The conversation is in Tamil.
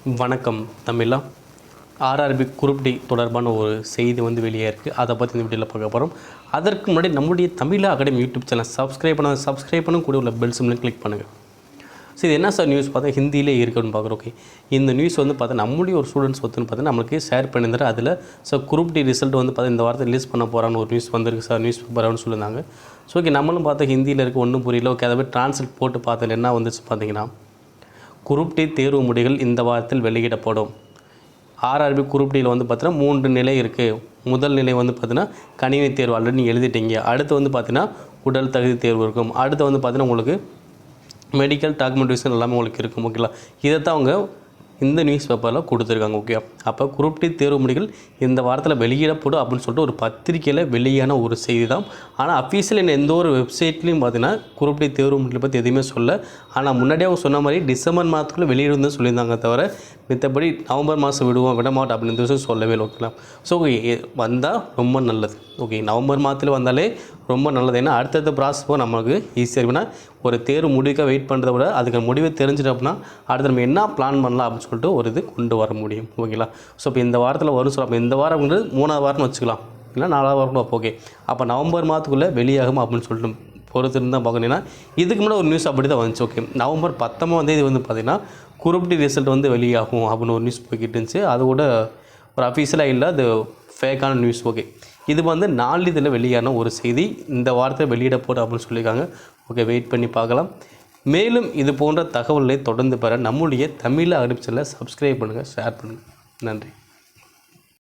வணக்கம் தமிழா. ஆர்ஆர்பி குரூப் டி தொடர்பான ஒரு செய்தி வந்து வெளியே இருக்குது. அதை பற்றி இந்த வீடியோவில் பார்க்க போகிறோம். அதற்கு முன்னாடி நம்முடைய தமிழா அகாடமி யூடியூப் சேனல் சப்ஸ்கிரைப் பண்ண கூட உள்ள பெல் சிம்லையும் கிளிக் பண்ணுங்கள். ஸோ இது என்ன சார் நியூஸ் பார்த்தா ஹிந்தியிலே இருக்குன்னு பார்க்குறோம். ஓகே, இந்த நியூஸ் வந்து பார்த்தா நம்மளுடைய ஒரு ஸ்டூடெண்ட்ஸ் ஒத்துன்னு பார்த்தா நம்மளுக்கு ஷேர் பண்ணியிருந்தாரு. அதில் ஸோ குரூப் டி ரிசல்ட் வந்து பார்த்தா இந்த வாரத்தை ரிலீஸ் பண்ண போகிறான்னு ஒரு நியூஸ் வந்திருக்கு சார், நியூஸ் பேப்பர்னு சொல்லியிருந்தாங்க. ஸோ ஓகே, நம்மளும் பார்த்தா ஹிந்தியில் இருக்க ஒன்றும் புரியல. ஓகே, அதை போய் ட்ரான்ஸ்லேட் போட்டு பார்த்ததில் என்ன வந்துச்சு பார்த்தீங்கன்னா, குரூப் டி தேர்வு முடிவுகள் இந்த வாரத்தில் வெளியிடப்படும். ஆர்ஆர்பி குரூப் டியில் வந்து பார்த்தீங்கன்னா 3 நிலை இருக்குது. முதல் நிலை வந்து பார்த்தீங்கன்னா கணினி தேர்வு ஆல்ரெடி நீங்கள் எழுதிட்டீங்க. அடுத்து வந்து பார்த்தீங்கன்னா உடல் தகுதி தேர்வு இருக்கும். அடுத்து வந்து பார்த்தீங்கன்னா உங்களுக்கு மெடிக்கல் டாக்குமெண்டேஷன் எல்லாமே உங்களுக்கு இருக்கும். ஓகேங்களா, இதை தான் அவங்க இந்த நியூஸ் பேப்பரில் கொடுத்துருக்காங்க. ஓகே, அப்போ குரூப் டி தேர்வு முடிவுகள் இந்த வாரத்தில் வெளியிடப்படும் அப்படின்னு சொல்லிட்டு ஒரு பத்திரிக்கையில் வெளியான ஒரு செய்தி தான். ஆனால் அஃபீஷியல் எந்த ஒரு வெப்சைட்லேயும் பார்த்தீங்கன்னா குரூப் டி தேர்வு முடிவுகளை பற்றி எதுவுமே சொல்ல. ஆனால் முன்னாடியே அவங்க சொன்ன மாதிரி டிசம்பர் மாதத்துக்குள்ளே வெளியிடுன்னு சொல்லியிருந்தாங்க. தவிர மித்தபடி நவம்பர் மாதம் விட மாட்டோம் அப்படின்னு விஷயம் சொல்லவே இல்லை. ஓகேங்களா, ஸோ வந்தால் ரொம்ப நல்லது. ஓகே, நவம்பர் மாதத்தில் வந்தாலே ரொம்ப நல்லது. ஏன்னா அடுத்தடுத்த ப்ராசஸ் நமக்கு ஈஸியாக இருக்குன்னா ஒரு தேர்வு முடிவுக்காக வெயிட் பண்ணுறத விட அதுக்கு முடிவை தெரிஞ்சிட்டு அப்படின்னா அடுத்து நம்ம என்ன பிளான் பண்ணலாம் அப்படின்னு சொல்லிட்டு ஒரு இது கொண்டு வர முடியும். ஓகேங்களா, ஸோ இப்போ இந்த வாரத்தில் வரும் சொல்லலாம். இந்த வாரம்ன்றது 3ஆவது வாரம்னு வச்சுக்கலாம், இல்லை 4ஆவது வாரம் கூட. ஓகே, அப்போ நவம்பர் மாதத்துக்குள்ளே வெளியாகும் அப்படின்னு சொல்லிட்டு பொறுத்து தான் பார்க்கணுன்னா இதுக்கு முன்னாடி ஒரு நியூஸ் அப்படி தான் வந்துச்சு. ஓகே, நவம்பர் 19 வந்து பார்த்திங்கன்னா குரூப் டி ரிசல்ட் வந்து வெளியாகும் அப்படின்னு ஒரு நியூஸ் போய்கிட்டு இருந்துச்சு. அது கூட ஒரு அஃபீஷியலாக இல்லை, அது ஃபேக்கான நியூஸ். ஓகே, இது வந்து நாளிதழில் வெளியான ஒரு செய்தி. இந்த வாரத்தை வெளியிட போகிறோம் அப்படின்னு சொல்லியிருக்காங்க. ஓகே, வெயிட் பண்ணி பார்க்கலாம். மேலும் இது போன்ற தகவல்களை தொடர்ந்து பெற நம்முடைய தமிழ் அகாடமி சேனலை சப்ஸ்கிரைப் பண்ணுங்கள், ஷேர் பண்ணுங்கள். நன்றி.